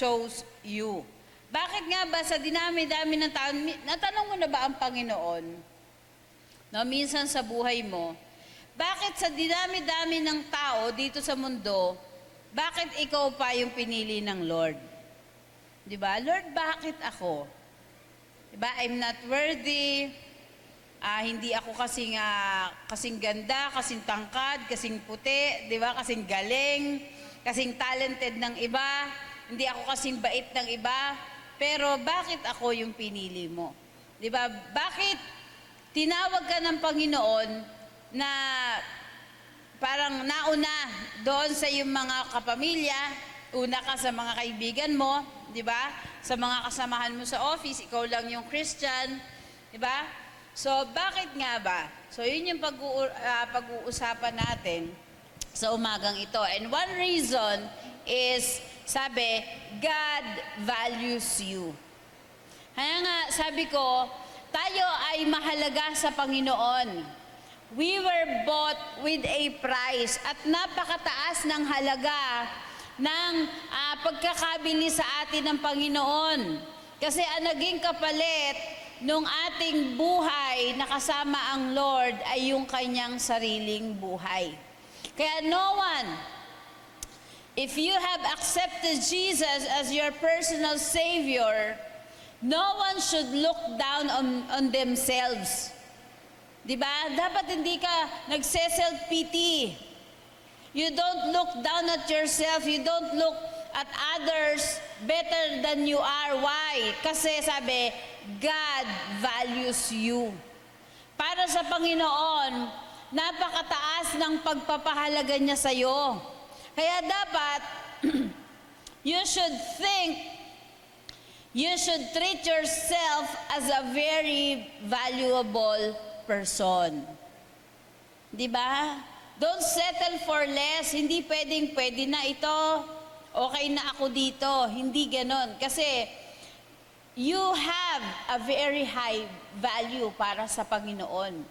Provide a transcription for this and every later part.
chose you. Bakit nga ba sa dinami-dami ng tao, natanong mo na ba ang Panginoon, no, minsan sa buhay mo, bakit sa dinami-dami ng tao dito sa mundo, bakit ikaw pa yung pinili ng Lord? Di ba? Lord, bakit ako? Di ba? I'm not worthy. Hindi ako kasing ganda, kasing tangkad, kasing puti, di ba? Kasing galing, kasing talented ng iba. Hindi ako kasing bait ng iba. Pero bakit ako yung pinili mo? Di ba? Bakit tinawag ka ng Panginoon na parang nauna doon sa iyong mga kapamilya, una ka sa mga kaibigan mo, di ba? Sa mga kasamahan mo sa office, ikaw lang yung Christian, di ba? So, bakit nga ba? So, yun yung pag-uusapan natin sa umagang ito. And one reason is, sabi, God values you. Kaya nga, sabi ko, tayo ay mahalaga sa Panginoon. We were bought with a price at napakataas ng halaga ng pagkakabili sa atin ng Panginoon. Kasi ang naging kapalit nung ating buhay na kasama ang Lord ay yung kanyang sariling buhay. Kaya no one, if you have accepted Jesus as your personal Savior, no one should look down on themselves. Diba? Dapat hindi ka nagse-self-pity. You don't look down at yourself. You don't look at others better than you are. Why? Kasi sabi, God values you. Para sa Panginoon, napakataas ng pagpapahalaga niya sa'yo. Kaya dapat, you should treat yourself as a very valuable person. Di ba? Don't settle for less. Hindi pwede na ito. Okay na ako dito. Hindi ganon. Kasi you have a very high value para sa Panginoon.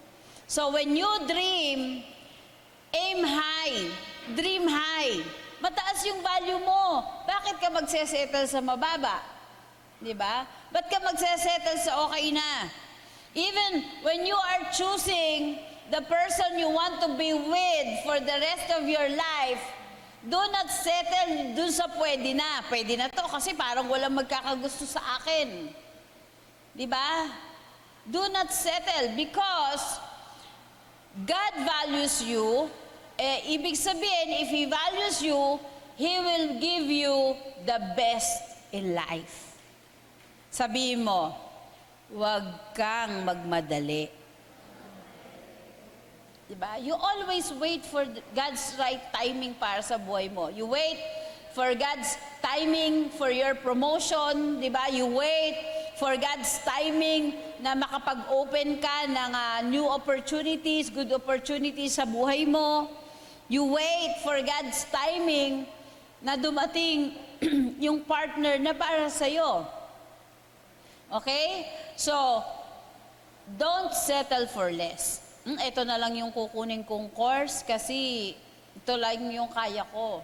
So when you dream, aim high. Dream high. Mataas yung value mo. Bakit ka magsesettle sa mababa? Di ba? Ba't ka magsesettle sa okay na? Even when you are choosing the person you want to be with for the rest of your life, do not settle dun sa pwede na. Pwede na to kasi parang walang magkakagusto sa akin. Di ba? Do not settle because God values you. Ibig sabihin, if He values you, He will give you the best in life. Sabihin mo, huwag kang magmadali. Diba? You always wait for God's right timing para sa buhay mo. You wait for God's timing for your promotion. Diba? You wait for God's timing na makapag-open ka ng new opportunities, good opportunities sa buhay mo. You wait for God's timing na dumating yung partner na para sa'yo. Okay? So, don't settle for less. Ito na lang yung kukunin kong course kasi ito lang yung kaya ko.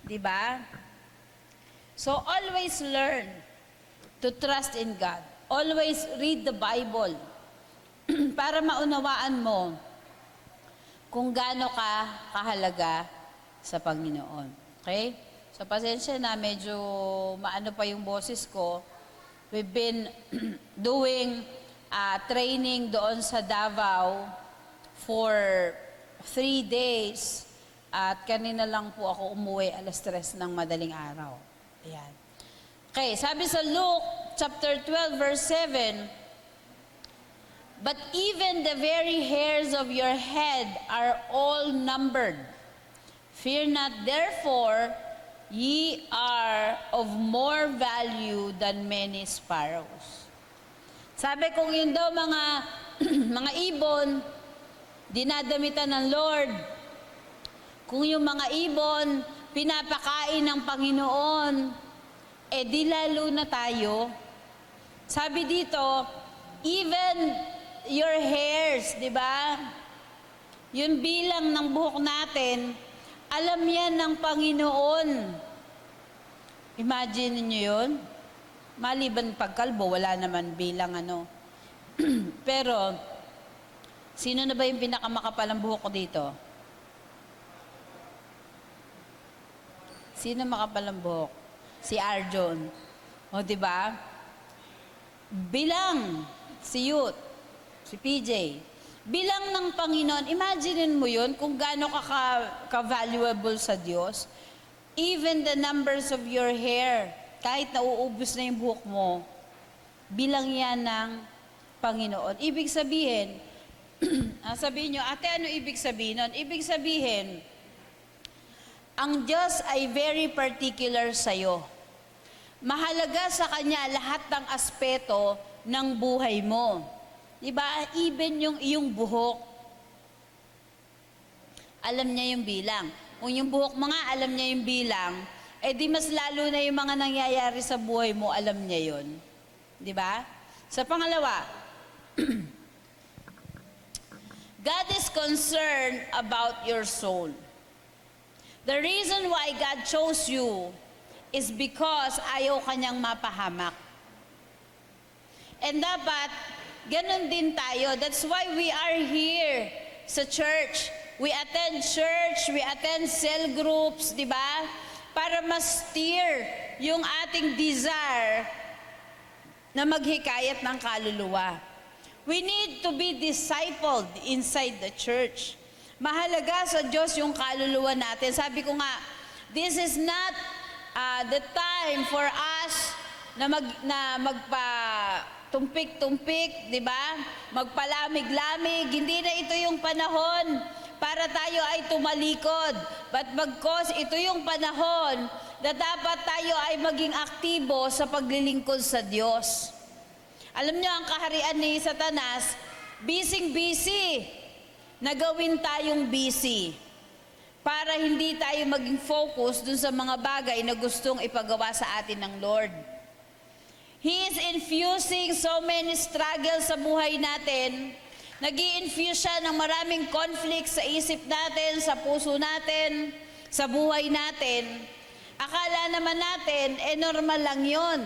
Diba? So, always learn to trust in God. Always read the Bible para maunawaan mo kung gaano ka kahalaga sa Panginoon. Okay? So, pasensya na, medyo maano pa yung boses ko. We've been doing training doon sa Davao for 3 days at kanina lang po ako umuwi 3:00 ng madaling araw. Ayan. Okay, sabi sa Luke chapter 12 verse 7, but even the very hairs of your head are all numbered. Fear not, therefore, ye are of more value than many sparrows. Sabi kung yun daw mga ibon, dinadamitan ng Lord. Kung yung mga ibon, pinapakain ng Panginoon, di lalo na tayo. Sabi dito, even your hairs, di ba? Yung bilang ng buhok natin, alam yan ng Panginoon. Imagine niyo yun? Maliban pagkalbo, wala naman bilang ano. Pero, sino na ba yung pinakamakapalang buhok ko dito? Sino makapalang buhok? Si Arjon. O, di ba? Bilang si Youth, si PJ. Bilang ng Panginoon, imaginein mo yun kung gaano ka-valuable sa Diyos. Even the numbers of your hair, kahit nauubos na yung buhok mo, bilang yan ng Panginoon. Ibig sabihin, sabihin nyo, ate, ano ibig sabihin nun? Ibig sabihin, ang Diyos ay very particular sa'yo. Mahalaga sa Kanya lahat ng aspeto ng buhay mo. Diba? Even yung iyong buhok. Alam niya yung bilang. Kung yung buhok mo nga, alam niya yung bilang, eh di mas lalo na yung mga nangyayari sa buhay mo, alam niya yun. Diba? Sa pangalawa, God is concerned about your soul. The reason why God chose you is because ayaw kanyang mapahamak. And dapat, ganun din tayo. That's why we are here sa church. We attend church, we attend cell groups, di ba? Para ma-steer yung ating desire na maghikayat ng kaluluwa. We need to be discipled inside the church. Mahalaga sa Diyos yung kaluluwa natin. Sabi ko nga, this is not the time for us na magpa-tumpik-tumpik, di ba? Magpalamig-lamig. Hindi na ito yung panahon para tayo ay tumalikod. But bagkos ito yung panahon na dapat tayo ay maging aktibo sa paglilingkod sa Diyos. Alam niyo, ang kaharian ni Satanas, busy na gawin tayong busy para hindi tayo maging focus dun sa mga bagay na gustong ipagawa sa atin ng Lord. He is infusing so many struggles sa buhay natin. Nag-i-infuse siya ng maraming conflict sa isip natin, sa puso natin, sa buhay natin. Akala naman natin, normal lang yon.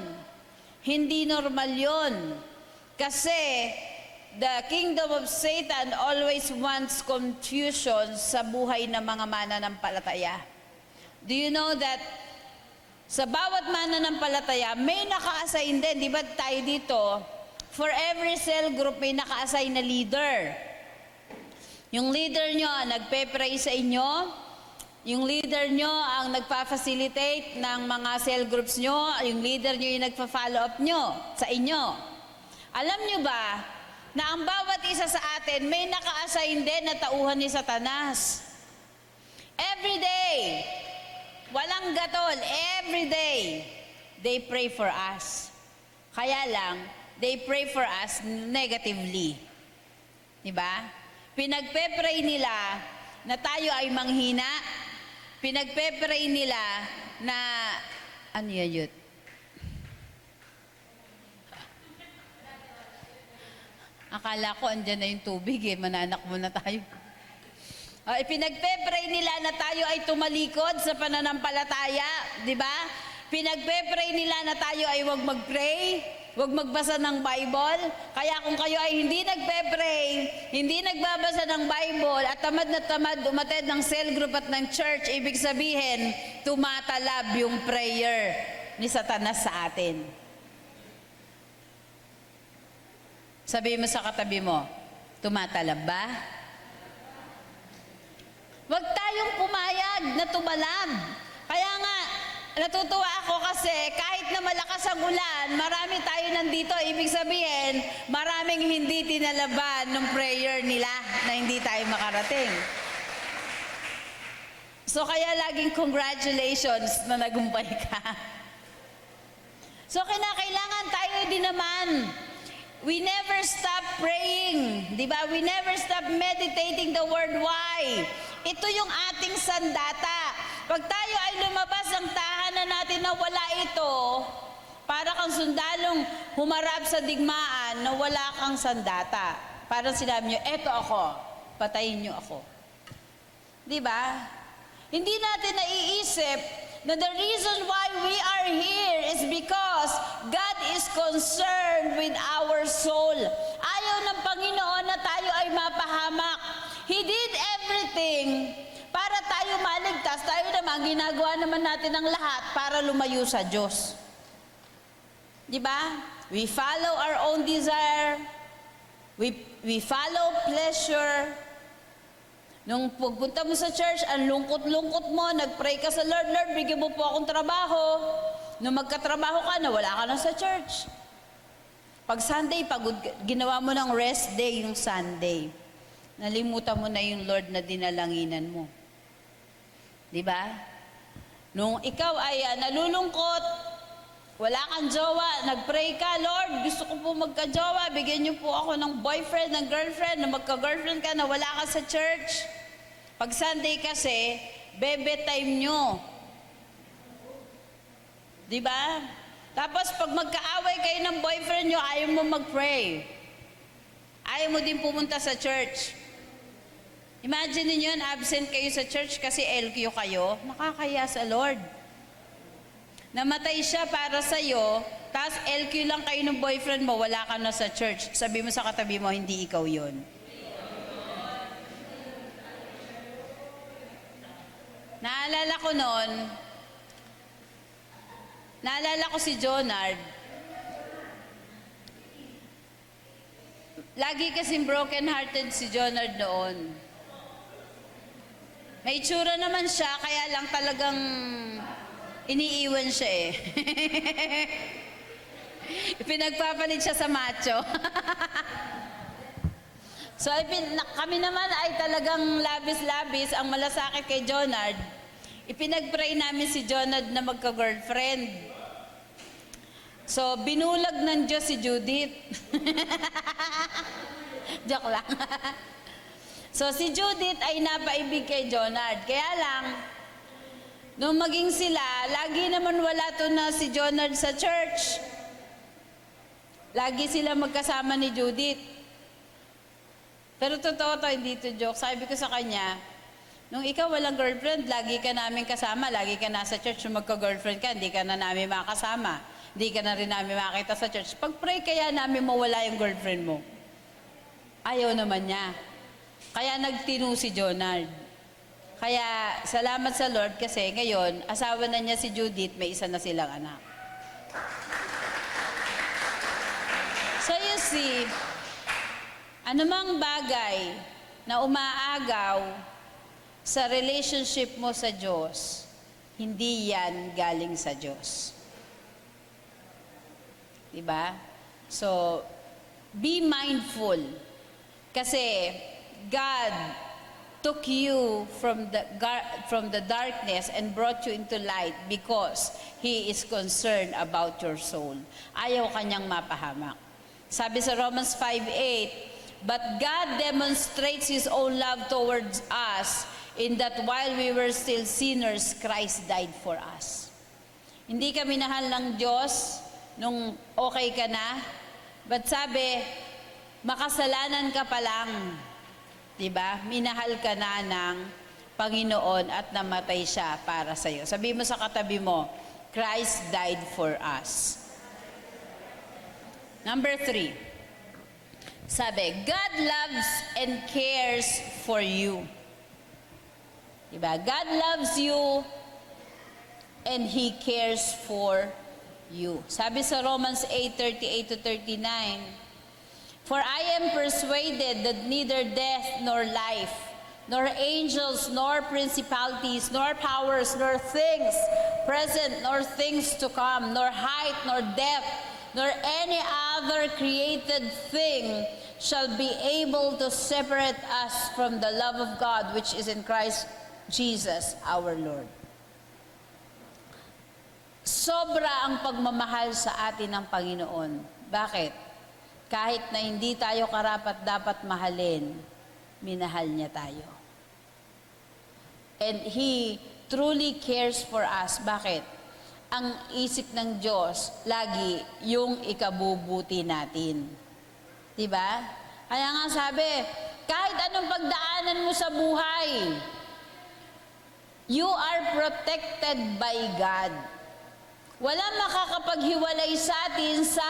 Hindi normal yon. Kasi the kingdom of Satan always wants confusion sa buhay ng mga mananampalataya. Do you know that sa bawat mananampalataya, may naka-assign din, di ba tayo dito, for every cell group may naka-assign na leader. Yung leader nyo ang nagpe-pray sa inyo, yung leader nyo ang nagpa-facilitate ng mga cell groups nyo, yung leader nyo yung nagpa-follow up nyo sa inyo. Alam nyo ba, na ang bawat isa sa atin may naka-assign din na tauhan ni Satanas. Every day, walang gatol, every day, they pray for us. Kaya lang, they pray for us negatively. Diba? Pinagpe-pray nila na tayo ay manghina. Pinagpe-pray nila na, ano yun? Akala ko andyan na yung tubig mananak muna tayo. Pinagpe-pray nila na tayo ay tumalikod sa pananampalataya, di ba? Pinagpe-pray nila na tayo ay huwag mag-pray, huwag magbasa ng Bible. Kaya kung kayo ay hindi nagpe-pray, hindi nagbabasa ng Bible, at tamad na tamad umattend ng cell group at ng church, ibig sabihin, tumatalab yung prayer ni Satanas sa atin. Sabi mo sa katabi mo, tumatalab ba? Huwag tayong pumayag na tumalab. Kaya nga, natutuwa ako kasi kahit na malakas ang ulan, marami tayo nandito. Ibig sabihin, maraming hindi tinalaban ng prayer nila na hindi tayo makarating. So kaya laging congratulations na nagumpay ka. So kinakailangan tayo din naman. We never stop praying, di ba? We never stop meditating the word why. Ito yung ating sandata. Pag tayo ay lumabas ng tahanan natin na wala ito, para kang sundalong humarap sa digmaan na wala kang sandata. Parang sinabi nyo, eto ako, patayin nyo ako. Di ba? Hindi natin naiisip na the reason why we are here is because God is concerned with our soul. Ayaw ng Panginoon na tayo ay mapahamak. He did everything para tayo maligtas. Tayo naman, ginagawa naman natin ang lahat para lumayo sa Diyos. Di ba? We follow our own desire. We follow pleasure. Nung pagpunta mo sa church, ang lungkot-lungkot mo, nag-pray ka sa Lord, Lord, bigyan mo po akong trabaho. Nung magkatrabaho ka na, wala ka na sa church. Pag Sunday, pagod, ginawa mo ng rest day yung Sunday. Nalimutan mo na yung Lord na dinalanginan mo. Di ba? Nung ikaw ay nalulungkot, wala kang jowa, nag-pray ka, Lord, gusto ko po magka-jowa, bigyan niyo po ako ng boyfriend, ng girlfriend, na magka-girlfriend ka na wala ka sa church. Pag Sunday kasi, bebe time nyo. Di ba? Tapos pag magkaaway kayo ng boyfriend nyo, ayaw mo mag-pray. Ayaw mo din pumunta sa church. Imagine niyo yun, absent kayo sa church kasi LQ kayo, nakakaya sa Lord. Namatay siya para sa'yo, tapos LQ lang kayo ng boyfriend mo, wala ka na sa church. Sabi mo sa katabi mo, hindi ikaw yun. Naalala ko si Jonard. Lagi kasing broken-hearted si Jonard noon. May itsura naman siya, kaya lang talagang iniiwan siya eh. Pinagpapalit siya sa macho. So kami naman ay talagang labis-labis ang malasakit kay Jonard. Ipinag-pray namin si Jonard na magka-girlfriend. So binulag ng Diyos si Judith. Joke lang. So si Judith ay napaibig kay Jonard. Kaya lang, nung maging sila, lagi naman wala to na si Jonard sa church. Lagi sila magkasama ni Judith. Pero totoo to, hindi to joke. Sabi ko sa kanya, nung ikaw walang girlfriend, lagi ka namin kasama, lagi ka nasa church, nung magka-girlfriend ka, hindi ka na namin makasama. Hindi ka na rin namin makita sa church. Pag-pray kaya namin mawala yung girlfriend mo. Ayaw naman niya. Kaya nagtinu si Jonard. Kaya salamat sa Lord kasi ngayon, asawa na niya si Judith, may isa na silang anak. So you see, anumang bagay na umaagaw sa relationship mo sa Diyos, hindi yan galing sa Diyos. Diba? So, be mindful. Kasi God took you from the darkness and brought you into light because He is concerned about your soul. Ayaw kanyang mapahamak. Sabi sa Romans 5:8, but God demonstrates His own love towards us in that while we were still sinners, Christ died for us. Hindi ka minahal ng Diyos nung okay ka na, but sabi, makasalanan ka pa lang. Diba? Minahal ka na ng Panginoon at namatay siya para sa'yo. Sabi mo sa katabi mo, Christ died for us. Number 3. Sabi, God loves and cares for you. Diba? God loves you and He cares for you. Sabi sa Romans 8:38-39, for I am persuaded that neither death nor life, nor angels, nor principalities, nor powers, nor things present, nor things to come, nor height, nor depth, nor any other created thing shall be able to separate us from the love of God which is in Christ Jesus our Lord. Sobra ang pagmamahal sa atin ng Panginoon. Bakit? Kahit na hindi tayo karapat dapat mahalin, minahal niya tayo. And He truly cares for us. Bakit? Ang isip ng Diyos, lagi yung ikabubuti natin. Diba? Kaya nga sabi, kahit anong pagdaanan mo sa buhay, You are protected by God. Walang makakapaghiwalay sa atin sa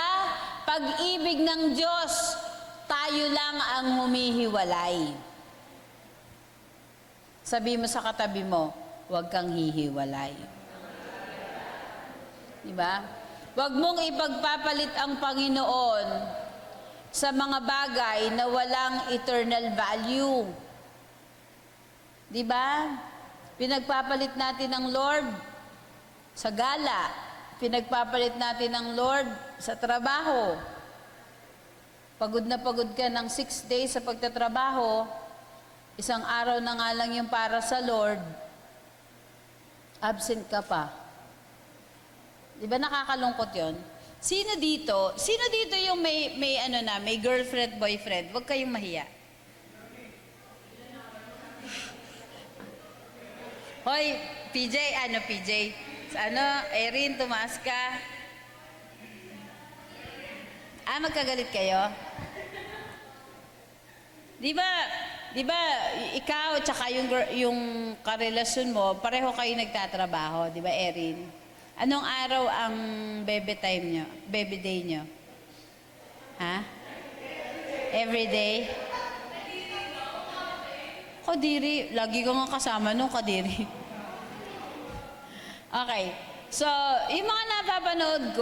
pag-ibig ng Diyos. Tayo lang ang humihiwalay. Sabi mo sa katabi mo, huwag kang hihiwalay. Diba? Huwag mong ipagpapalit ang Panginoon sa mga bagay na walang eternal value. Diba? Pinagpapalit natin ang Lord sa gala. Pinagpapalit natin ang Lord sa trabaho. Pagod na pagod ka ng 6 days sa pagtatrabaho, isang araw na nga lang yung para sa Lord, absent ka pa. Di ba nakakalungkot yon? Sino dito yung may girlfriend, boyfriend? Huwag kayong mahiya. Hoy, PJ, Erin, tumaas ka. Magkagalit kayo? Di ba, ikaw tsaka yung karelasyon mo, pareho kayo nagtatrabaho, di ba, Erin? Anong araw ang baby day nyo? Ha? Every day? Kadiri, lagi ko nga kasama nung Kadiri. Okay, so, yung mga napapanood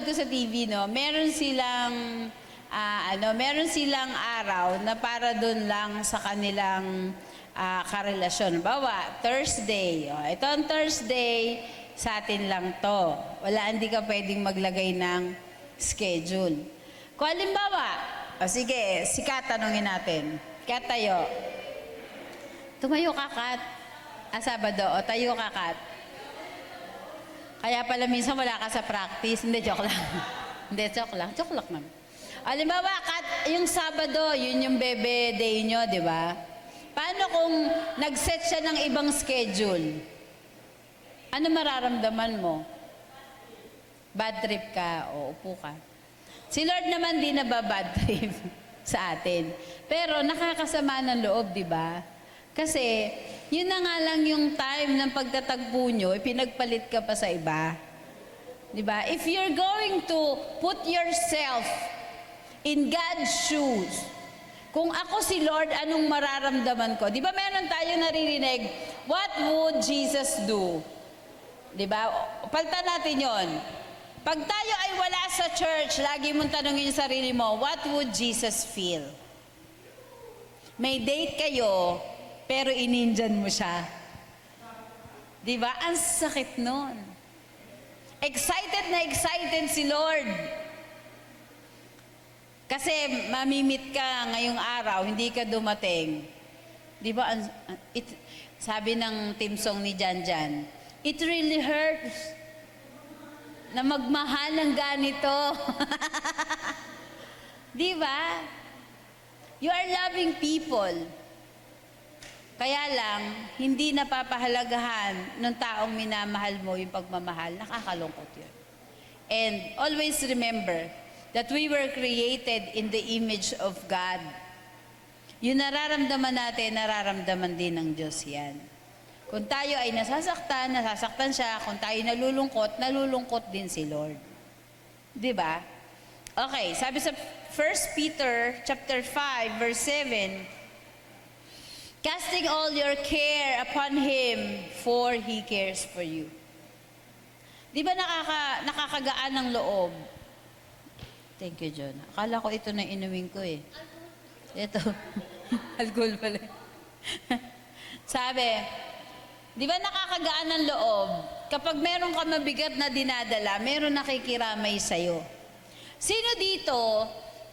ko sa TV, no, meron silang araw na para doon lang sa kanilang karelasyon. Bawa, Thursday. Ito ang Thursday, sa atin lang to. Hindi ka pwedeng maglagay ng schedule. Kung halimbawa, sige, si Kat, tanungin natin. Kat, tayo. Tumayo ka, Kat. Sabado. Tayo ka, Kat. Kaya pala minsan wala ka sa practice. Hindi, joke lang. Hindi, joke lang. Joke lang naman. Halimbawa, Kat, yung Sabado, yun yung bebe day nyo, di ba? Paano kung nag-set siya ng ibang schedule? Ano mararamdaman mo? Bad trip ka o upo ka? Si Lord naman di na ba bad trip sa atin? Pero nakakasama ng loob, di ba? Kasi, yun na nga lang yung time ng pagtatagpo nyo, pinagpalit ka pa sa iba. Di ba? If you're going to put yourself in God's shoes, kung ako si Lord, anong mararamdaman ko? Di ba meron tayo naririnig, what would Jesus do? Di ba? Palitan natin yon. Pag tayo ay wala sa church, lagi mong tanongin yung sarili mo, what would Jesus feel? May date kayo, pero inindyan mo siya. Di ba? Ang sakit nun. Excited na excited si Lord. Kasi mamimit ka ngayong araw, hindi ka dumating. Di ba? Sabi ng team song ni Janjan, it really hurts na magmahal ng ganito. Di ba? You are loving people. Kaya lang, hindi napapahalagahan ng taong minamahal mo yung pagmamahal. Nakakalungkot yun. And always remember that we were created in the image of God. Yung nararamdaman natin, nararamdaman din ng Diyos yan. Kung tayo ay nasasaktan, nasasaktan siya. Kung tayo nalulungkot din si Lord. Di ba? Okay, sabi sa 1 Peter chapter 5, verse 7, casting all your care upon Him, for He cares for you. Di ba nakakagaan ng loob? Thank you, John. Akala ko ito na inumin ko eh. Ito. Alcohol pala. Sabi, di ba nakakagaan ng loob? Kapag meron ka mabigat na dinadala, meron nakikiramay sa'yo. Sino dito,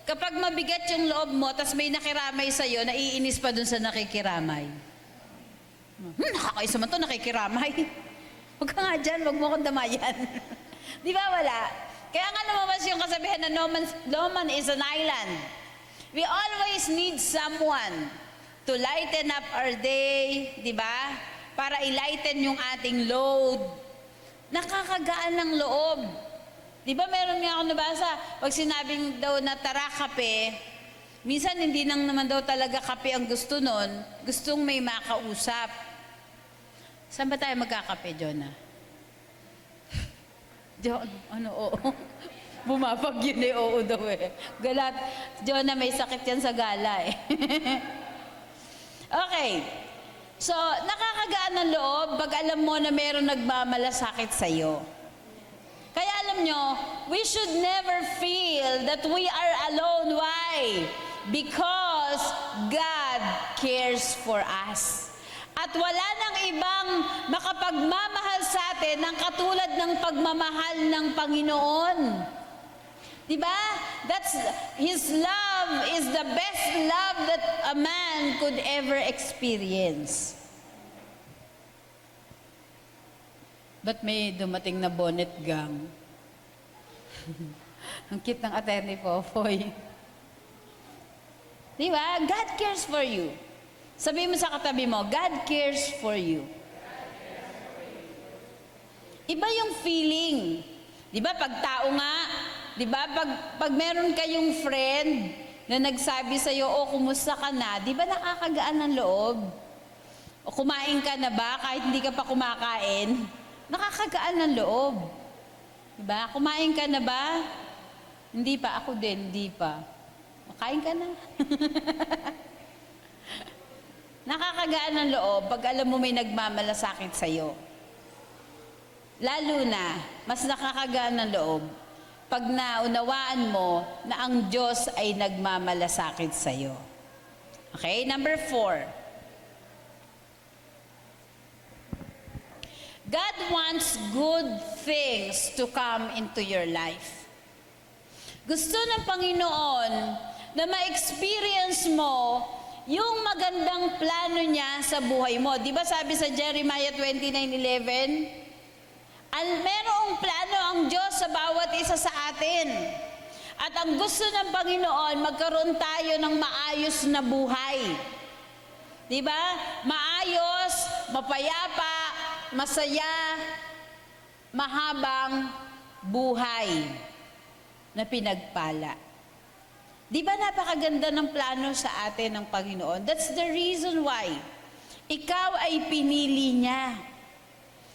kapag mabigat yung loob mo, tas may nakiramay sa'yo, naiinis pa dun sa nakikiramay? Nakakaisa man to, nakikiramay. Huwag ka nga dyan, huwag mo akong damayan. Di ba wala? Kaya nga lumabas yung kasabihan na no man is an island. We always need someone to lighten up our day, di ba? Para i-lighten yung ating load. Nakakagaan ng loob. Di ba meron nga ako nabasa, pag sinabing daw na tara kape, Minsan hindi nang naman daw talaga kape ang gusto nun, gustong may makausap. Saan ba tayo magkakape, Jonah? Oo. Bumapag yun oo daw eh. Galat, Jonah may sakit yan sa gala eh. Okay. So, nakakagaan ng loob pag alam mo na meron nagmamalasakit sa'yo. Kaya alam nyo, we should never feel that we are alone. Why? Because God cares for us. At wala nang ibang makapagmamahal sa atin ng katulad ng pagmamahal ng Panginoon. Diba? His love is the best love that a man could ever experience. Ba't may dumating na bonnet gang? Ang cute ng attorney Popoy. Diba? God cares for you. Sabi mo sa katabi mo, God cares for you. Iba yung feeling. Diba? Pag tao nga, diba? Pag meron kayong friend na nagsabi sa'yo, oh, kumusta ka na? Diba nakakagaan ng loob? O kumain ka na ba kahit hindi ka pa kumakain? Nakakagaan ng loob. Diba? Kumain ka na ba? Hindi pa. Ako din, hindi pa. Makain ka na. Nakakagaan ng loob pag alam mo may nagmamalasakit sa'yo. Lalo na, mas nakakagaan ng loob pag naunawaan mo na ang Diyos ay nagmamalasakit sa'yo. Okay? Number 4. God wants good things to come into your life. Gusto ng Panginoon na ma-experience mo yung magandang plano niya sa buhay mo. Di ba sabi sa Jeremiah 29:11? Merong plano ang Diyos sa bawat isa sa atin. At ang gusto ng Panginoon, magkaroon tayo ng maayos na buhay. Di ba? Maayos, mapayapa, masaya, mahabang buhay na pinagpala. Di ba napakaganda ng plano sa atin ng Panginoon? That's the reason why ikaw ay pinili niya.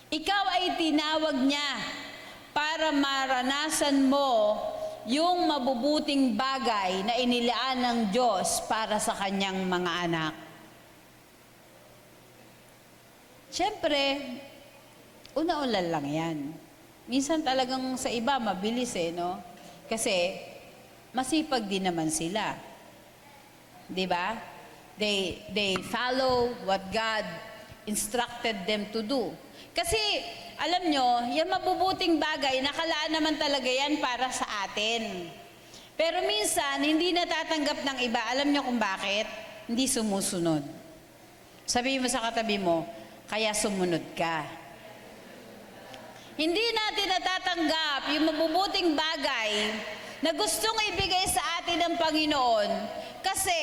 Ikaw ay tinawag niya para maranasan mo yung mabubuting bagay na inilaan ng Diyos para sa kanyang mga anak. Siyempre, una-una lang yan. Minsan talagang sa iba mabilis no? Kasi masipag din naman sila. 'Di ba? They follow what God instructed them to do. Kasi alam nyo, yung mabubuting bagay, nakalaan naman talaga yan para sa atin. Pero minsan, hindi natatanggap ng iba. Alam nyo kung bakit? Hindi sumusunod. Sabihin mo sa katabi mo, kaya sumunod ka. Hindi natin natatanggap yung mabubuting bagay na gustong ibigay sa atin ng Panginoon kasi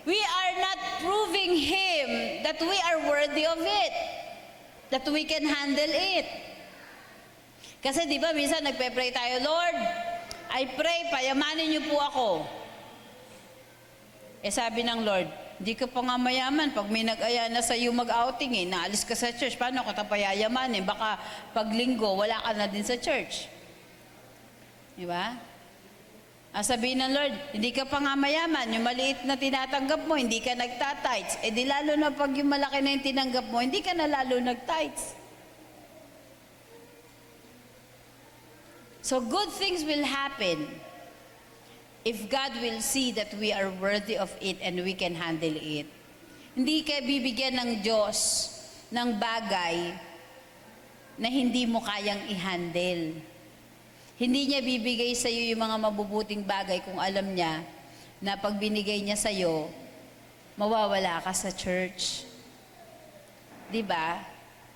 we are not proving Him that we are worthy of it, that we can handle it. Kasi di ba minsan nagpe-pray tayo, Lord, I pray, payamanin niyo po ako. Sabi ng Lord, hindi ka pa nga mayaman. Pag may nag-aya na sa iyo mag-outing naalis ka sa church, paano ka tapayayamanin? Baka pag linggo, wala ka na din sa church. Di ba? Sabihin ng Lord, hindi ka pa nga mayaman, yung maliit na tinatanggap mo, hindi ka nagtatights. Di lalo na pag yung malaki na yung tinanggap mo, hindi ka na lalo nagtights. So good things will happen if God will see that we are worthy of it and we can handle it. Hindi ka bibigyan ng Diyos ng bagay na hindi mo kayang i-handle. Hindi niya bibigay sa iyo yung mga mabubuting bagay kung alam niya na pag binigay niya sa iyo, mawawala ka sa church. 'Di ba?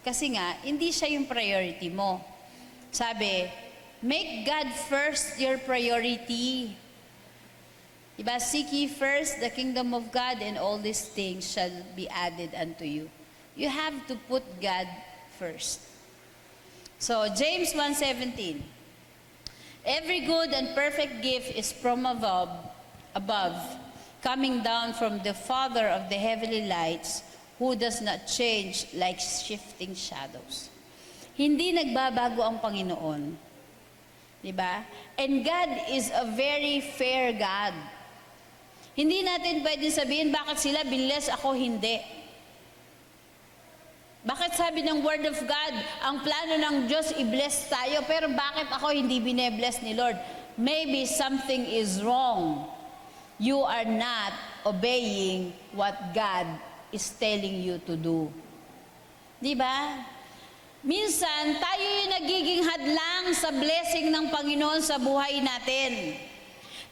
Kasi nga, hindi siya yung priority mo. Sabi, make God first your priority. Diba? Seek ye first the kingdom of God and all these things shall be added unto you. You have to put God first. So, James 1:17. Every good and perfect gift is from above, above, coming down from the Father of the heavenly lights, who does not change like shifting shadows. Hindi nagbabago ang Panginoon. Diba? And God is a very fair God. Hindi natin pwedeng sabihin, bakit sila binless, ako hindi. Bakit sabi ng Word of God, ang plano ng Diyos i-bless tayo, pero bakit ako hindi bine-bless ni Lord? Maybe something is wrong. You are not obeying what God is telling you to do. Diba? Minsan, tayo yung nagiging hadlang sa blessing ng Panginoon sa buhay natin.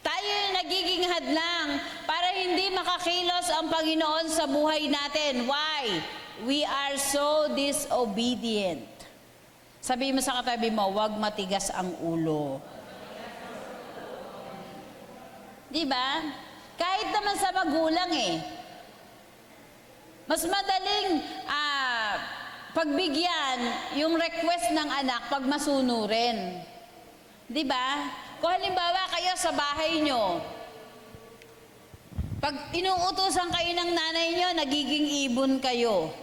Tayo yung nagiging hadlang para hindi makakilos ang Panginoon sa buhay natin. Why? We are so disobedient. Sabi mo sa katabi mo, huwag matigas ang ulo. Diba? Kahit naman sa magulang mas madaling pagbigyan yung request ng anak pag masunurin. Diba? Kung halimbawa kayo sa bahay nyo, pag inuutusan kayo ng nanay nyo, nagiging ibon kayo.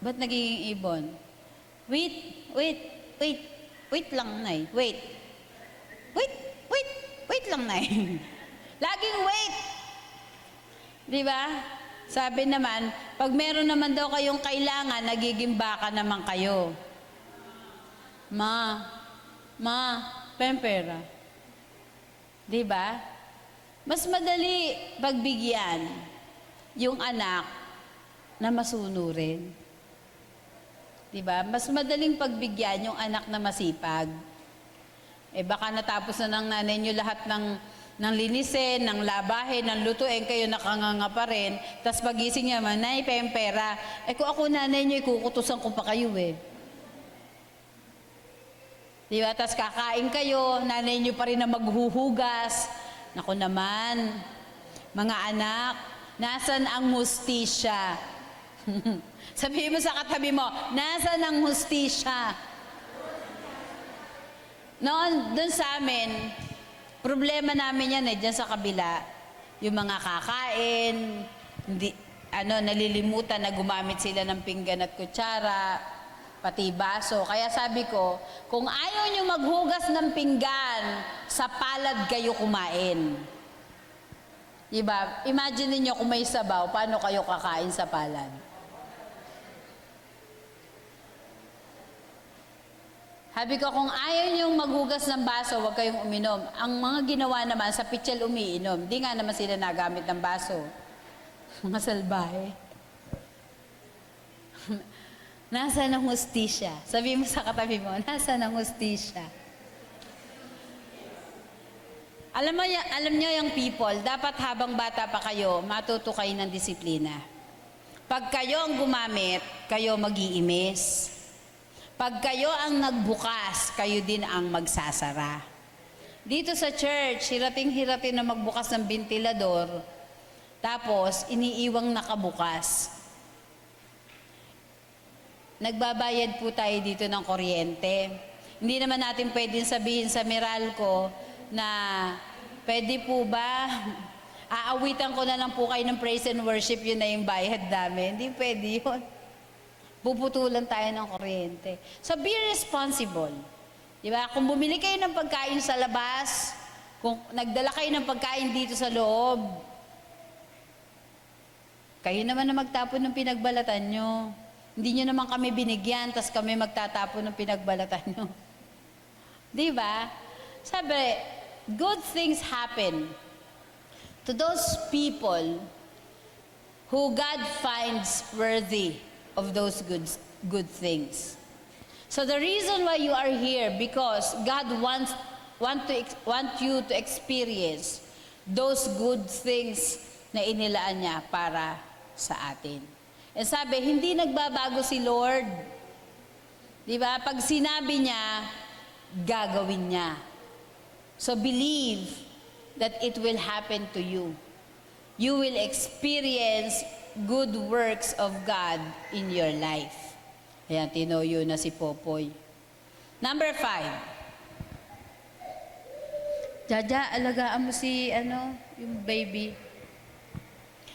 Ba't nagiging ibon? Wait lang, Nay. Wait lang, Nay. Laging wait. Diba? Sabi naman, pag meron naman daw kayong kailangan, nagiging baka naman kayo. Ma, pempera. Diba? Mas madali pagbigyan yung anak na masunurin. Diba? Mas madaling pagbigyan yung anak na masipag. Baka natapos na ng nanay nyo lahat ng linisin, ng labahin, ng lutuin, kayo nakanganga pa rin. Tapos pagising niya, Nay, pempera. Kung ako nanay nyo, ikukutusan ko pa kayo Diba? Tapos kakain kayo, nanay nyo pa rin na maghuhugas. Naku naman, mga anak, nasan ang hustisya? Sabihin mo sa katabi mo, nasan ang hustisya? Noon, dun sa amin, problema namin yan dyan sa kabila. Yung mga kakain, nalilimutan na gumamit sila ng pinggan at kutsara, pati baso. Kaya sabi ko, kung ayaw nyo maghugas ng pinggan, sa palad kayo kumain. Diba? Imagine niyo kung may sabaw, paano kayo kakain sa palad? Sabi ko, kung ayaw niyong maghugas ng baso, huwag kayong uminom. Ang mga ginawa naman, sa pitsil umiinom. Di nga naman sila nagamit ng baso. Mga salbahe. Nasaan ang hustisya? Sabi mo sa katabi mo, nasaan ang hustisya? Alam niyo yung people, dapat habang bata pa kayo, matuto kayo ng disiplina. Pag kayo ang gumamit, kayo mag-iimis. Pag kayo ang nagbukas, kayo din ang magsasara. Dito sa church, hirating-hirating na magbukas ng ventilador, tapos iniiwang nakabukas. Nagbabayad po tayo dito ng kuryente. Hindi naman natin pwedeng sabihin sa Meralco na pwede po ba, aawitan ko na lang po kayo ng praise and worship, yun na yung bayad namin. Hindi pwede yun. Puputulan tayo ng kuryente. So be responsible. Diba? Kung bumili kayo ng pagkain sa labas, kung nagdala kayo ng pagkain dito sa loob, kayo naman na magtapon ng pinagbalatan nyo. Hindi nyo naman kami binigyan, tas kami magtatapon ng pinagbalatan nyo. Diba? Sabi, good things happen to those people who God finds worthy of those good things. So the reason why you are here, because God want you to experience those good things na inilaan niya para sa atin. And sabi, hindi nagbabago si Lord. Di ba? Pag sinabi niya, gagawin niya. So believe that it will happen to you. You will experience good works of God in your life. Ayan, tinoyo na si Popoy. Number 5. Jaja, alagaan mo si, yung baby.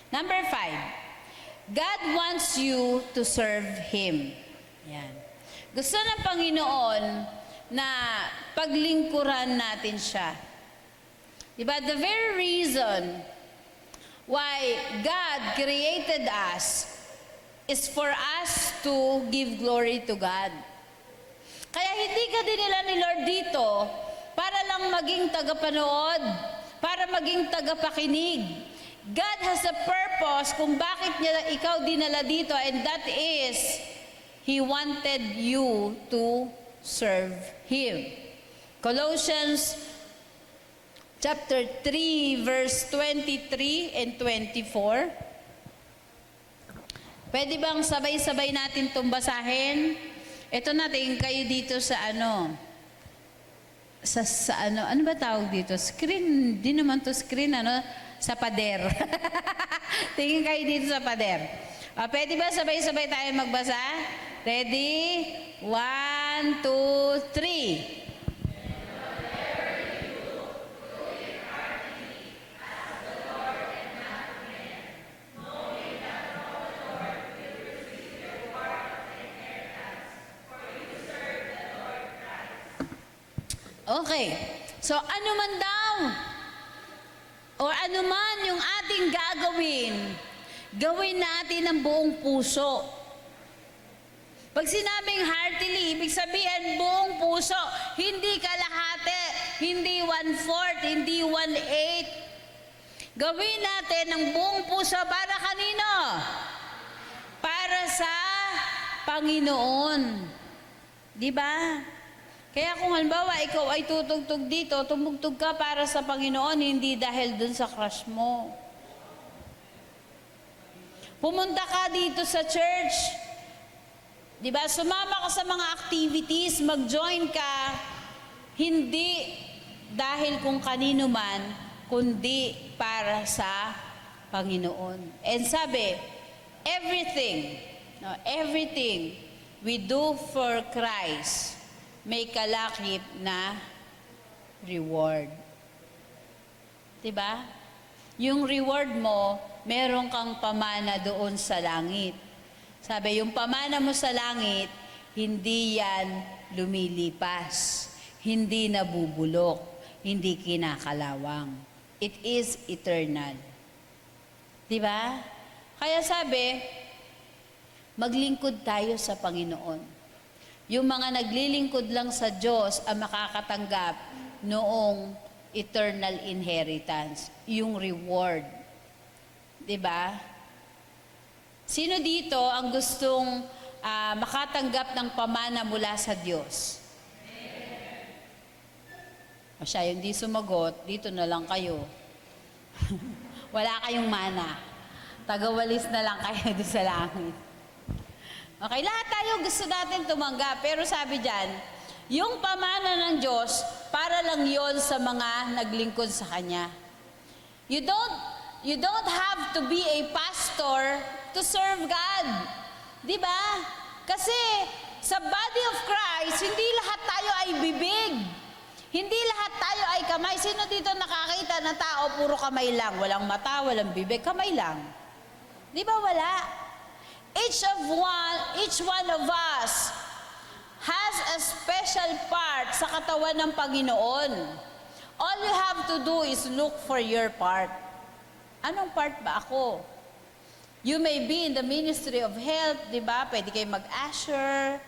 Number 5, God wants you to serve Him. Yan. Gusto ng Panginoon na paglingkuran natin siya. Diba? The very reason why God created us is for us to give glory to God. Kaya hindi ka dinila ni Lord dito para lang maging tagapanood, para maging tagapakinig. God has a purpose kung bakit niya ikaw dinala dito, and that is, He wanted you to serve Him. Colossians chapter 3, verse 23 and 24. Pwede bang sabay-sabay natin itong basahin? Ito natin, kayo dito sa ano ba tawag dito? Screen, di naman to screen, sa pader. Tingin kayo dito sa pader. Pwede ba sabay-sabay tayo magbasa? Ready? 1, 2, 3. Okay. So, ano man daw, o ano man yung ating gawin natin ng buong puso. Pag sinabing heartily, ibig sabihin buong puso, hindi kalahati, hindi 1/4, hindi 1/8. Gawin natin ng buong puso para kanino? Para sa Panginoon. Di ba? Kaya kung halimbawa ikaw ay tutugtog dito, tumugtog ka para sa Panginoon, hindi dahil dun sa crush mo. Pumunta ka dito sa church, di ba? Sumama ka sa mga activities, mag-join ka, hindi dahil kung kanino man, kundi para sa Panginoon. And sabi, everything we do for Christ, may kalakip na reward. Diba? Yung reward mo, meron kang pamana doon sa langit. Sabi, yung pamana mo sa langit, hindi yan lumilipas, hindi nabubulok, hindi kinakalawang. It is eternal. Diba? Kaya sabi, maglingkod tayo sa Panginoon. Yung mga naglilingkod lang sa Diyos ang makakatanggap noong eternal inheritance, yung reward. Diba? Sino dito ang gustong makatanggap ng pamana mula sa Diyos? O siya, yung di sumagot, dito na lang kayo. Wala kayong mana. Tagawalis na lang kayo doon sa langit. Okay, lahat tayo gusto natin tumanggap. Pero sabi dyan, yung pamana ng Diyos, para lang yon sa mga naglingkod sa Kanya. You don't have to be a pastor to serve God. Di ba? Kasi sa body of Christ, hindi lahat tayo ay bibig. Hindi lahat tayo ay kamay. Sino dito nakakita na tao, puro kamay lang? Walang mata, walang bibig, kamay lang. Di ba wala? Each one of us has a special part sa katawan ng Panginoon. All you have to do is look for your part. Anong part ba ako? You may be in the ministry of health, di ba? Pwede kayo mag-usher,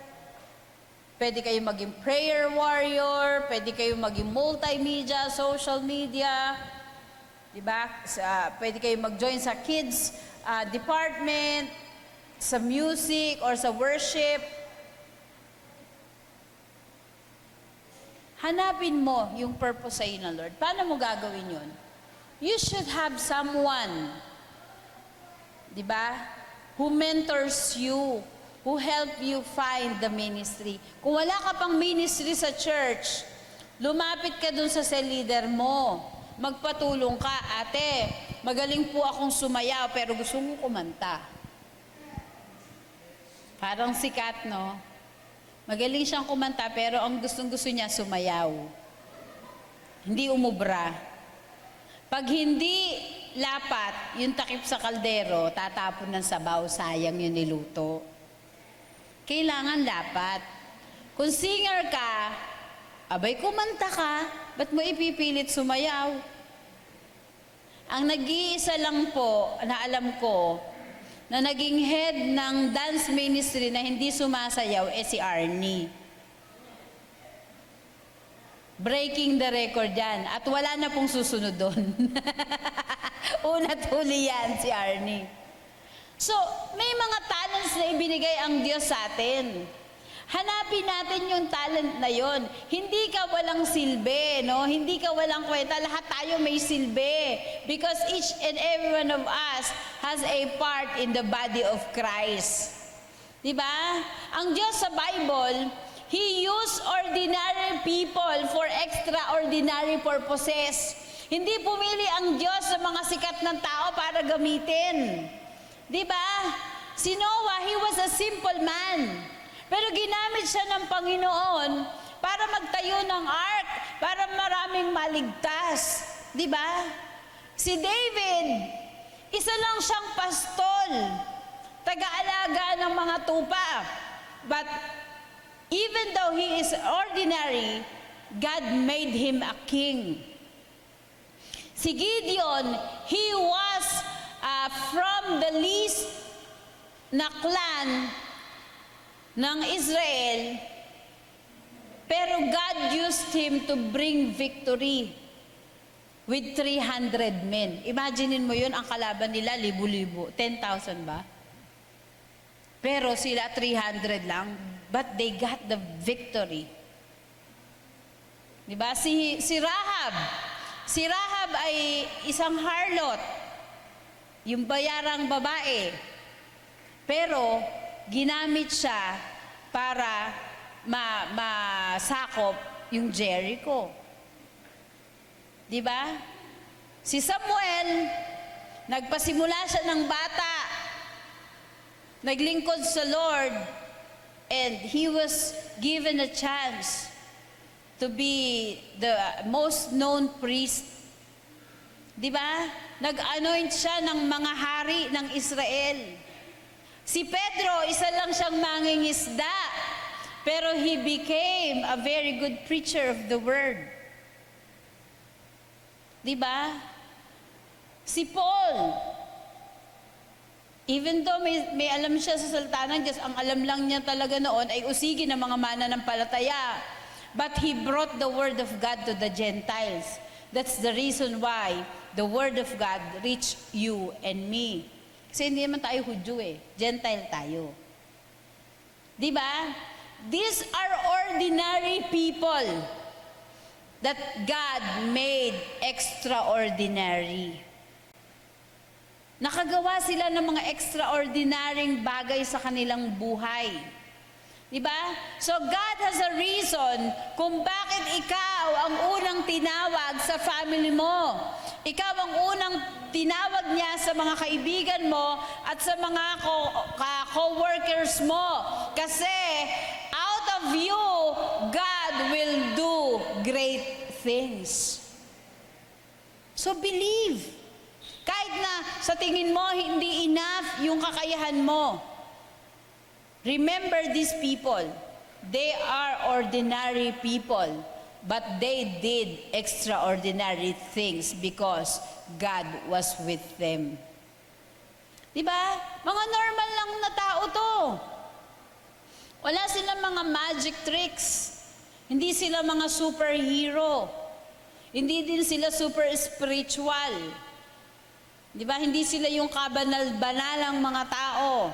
pwede kayo maging prayer warrior, pwede kayo maging multimedia, social media, di ba? Pwede kayo mag-join sa kids department, sa music or sa worship. Hanapin mo yung purpose sa iyo ng Lord. Paano mo gagawin yun? You should have someone, di ba, who mentors you, who help you find the ministry. Kung wala ka pang ministry sa church, lumapit ka dun sa cell leader mo. Magpatulong ka, ate, magaling po akong sumayaw pero gusto mo kumanta. Parang sikat, no? Magaling siyang kumanta pero ang gustong-gusto niya sumayaw. hindi umubra. Pag hindi lapat, yung takip sa kaldero, tatapon ng sabaw, sayang yung niluto. Kailangan lapat. Kung singer ka, abay kumanta ka, ba't mo ipipilit sumayaw? Ang nag-iisa lang po na alam ko, na naging head ng dance ministry na hindi sumasayaw, si Arnie. Breaking the record yan. At wala na pong susunod doon. Una't huli yan, si Arnie. So, may mga talents na ibinigay ang Diyos sa atin. Hanapin natin yung talent na yon. Hindi ka walang silbi, no? Hindi ka walang kwenta. Lahat tayo may silbi. Because each and every one of us has a part in the body of Christ. Diba? Ang Diyos sa Bible, He used ordinary people for extraordinary purposes. Hindi pumili ang Diyos sa mga sikat ng tao para gamitin. Diba? Si Noah, he was a simple man. Pero ginamit siya ng Panginoon para magtayo ng ark, para maraming maligtas. Diba? Si David, isa lang siyang pastol, taga-alaga ng mga tupa. But even though he is ordinary, God made him a king. Si Gideon, he was from the least na clan ng Israel, pero God used him to bring victory with 300 men. Imaginein mo yun, ang kalaban nila, libu-libu. 10,000 ba? Pero sila 300 lang, but they got the victory. Diba? Si Rahab. Si Rahab ay isang harlot, yung bayarang babae. Pero ginamit siya para masakop yung Jericho. Diba? Si Samuel, nagpasimula siya ng bata, naglingkod sa Lord, and he was given a chance to be the most known priest. Diba? Nag-anoint siya ng mga hari ng Israel. Si Pedro, isa lang siyang mangingisda, pero he became a very good preacher of the word. Diba? Si Paul, even though may alam siya sa salita ng Diyos, ang alam lang niya talaga noon ay usigin ng mga mananampalataya. But he brought the word of God to the Gentiles. That's the reason why the word of God reached you and me. Kasi hindi naman tayo Hudyo Gentile tayo. Diba? These are ordinary people that God made extraordinary. Nakagawa sila ng mga extraordinaryong bagay sa kanilang buhay. Diba? So God has a reason kung bakit ikaw ang unang tinawag sa family mo. Ikaw ang unang tinawag niya sa mga kaibigan mo at sa mga co-workers mo. Kasi out of you, God will do great things. So believe. Kahit na sa tingin mo hindi enough yung kakayahan mo. Remember these people. They are ordinary people, but they did extraordinary things because God was with them. Diba? Mga normal lang na tao to. Wala silang mga magic tricks. Hindi sila mga superhero. Hindi din sila super spiritual. Diba? Hindi sila yung kabanal-banalang mga tao.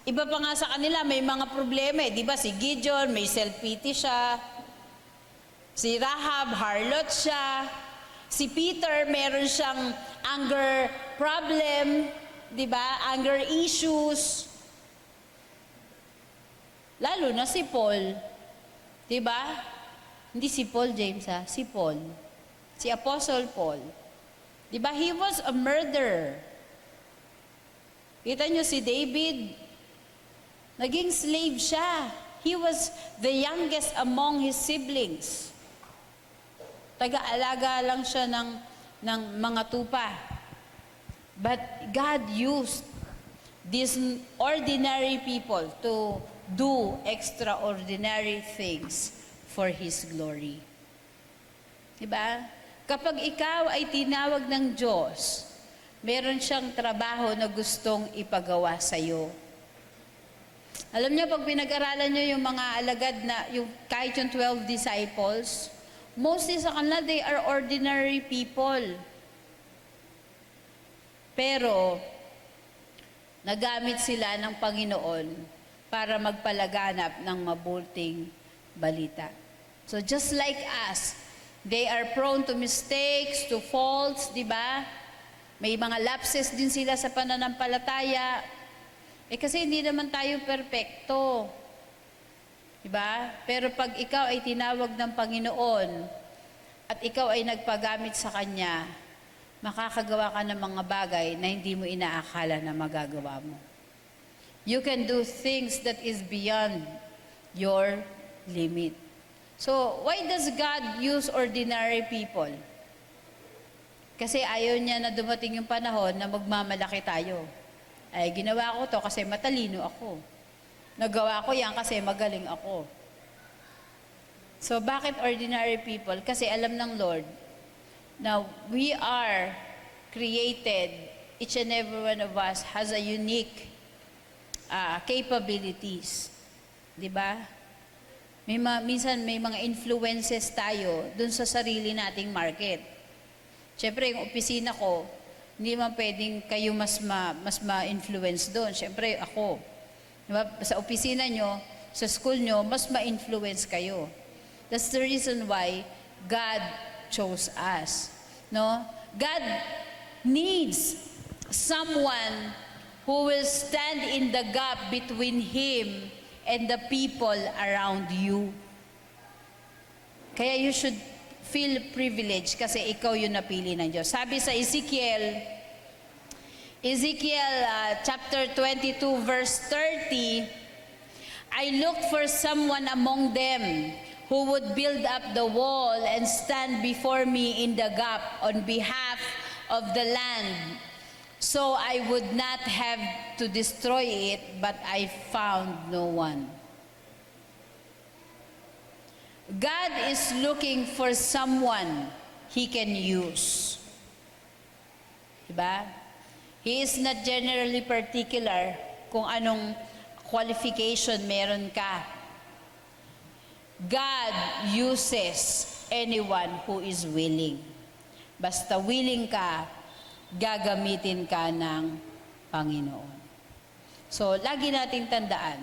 Iba pa nga sa kanila, may mga problema Di ba? Si Gideon, may self-pity siya. Si Rahab, harlot siya. Si Peter, meron siyang anger problem. Di ba? Anger issues. Lalo na si Paul. Di ba? Hindi si Paul James si Paul. Si Apostle Paul. Di ba? He was a murderer. Kita nyo si David, naging slave siya. He was the youngest among his siblings. Taga-alaga lang siya ng mga tupa. But God used these ordinary people to do extraordinary things for His glory. Diba? Kapag ikaw ay tinawag ng Diyos, meron siyang trabaho na gustong ipagawa sa iyo. Alam niyo, pag pinag-aralan niyo yung mga alagad na, kahit yung 12 disciples, mostly sa kanila, they are ordinary people. Pero, nagamit sila ng Panginoon para magpalaganap ng mabuting balita. So just like us, they are prone to mistakes, to faults, di ba? May mga lapses din sila sa pananampalataya. Kasi hindi naman tayo perpekto. Diba? Pero pag ikaw ay tinawag ng Panginoon at ikaw ay nagpagamit sa Kanya, makakagawa ka ng mga bagay na hindi mo inaakala na magagawa mo. You can do things that is beyond your limit. So, why does God use ordinary people? Kasi ayaw niya na dumating yung panahon na magmamalaki tayo. Ay, ginawa ko to kasi matalino ako. Nagawa ko yan kasi magaling ako. So, bakit ordinary people? Kasi alam ng Lord na we are created, each and every one of us has a unique capabilities. Diba? Minsan may mga influences tayo dun sa sarili nating market. Siyempre, yung opisina ko, hindi man pwedeng kayo mas ma-influence doon. Siyempre, ako. Diba? Sa opisina nyo, sa school nyo, mas ma-influence kayo. That's the reason why God chose us. No? God needs someone who will stand in the gap between Him and the people around you. Kaya you should feel privileged kasi ikaw yung napili ng Diyos. Sabi sa Ezekiel chapter 22 verse 30, I looked for someone among them who would build up the wall and stand before me in the gap on behalf of the land. So I would not have to destroy it, but I found no one. God is looking for someone He can use. Diba? He is not generally particular kung anong qualification meron ka. God uses anyone who is willing. Basta willing ka, gagamitin ka ng Panginoon. So, lagi nating tandaan,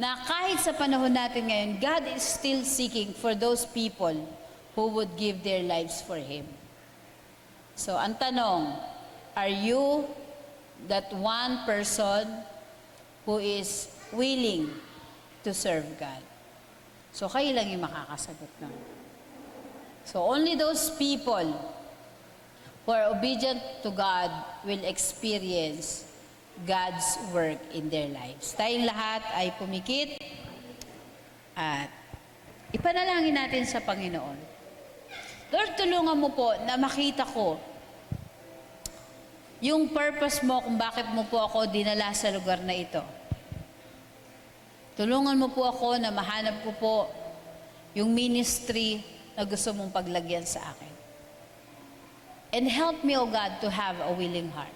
na kahit sa panahon natin ngayon, God is still seeking for those people who would give their lives for Him. So, ang tanong, are you that one person who is willing to serve God? So, kayo lang yung makakasagot nun. So, only those people who are obedient to God will experience God's work in their lives. Tayong lahat ay pumikit at ipanalangin natin sa Panginoon. Lord, tulungan mo po na makita ko yung purpose mo kung bakit mo po ako dinala sa lugar na ito. Tulungan mo po ako na mahanap ko po yung ministry na gusto mong paglagyan sa akin. And help me, O God, to have a willing heart.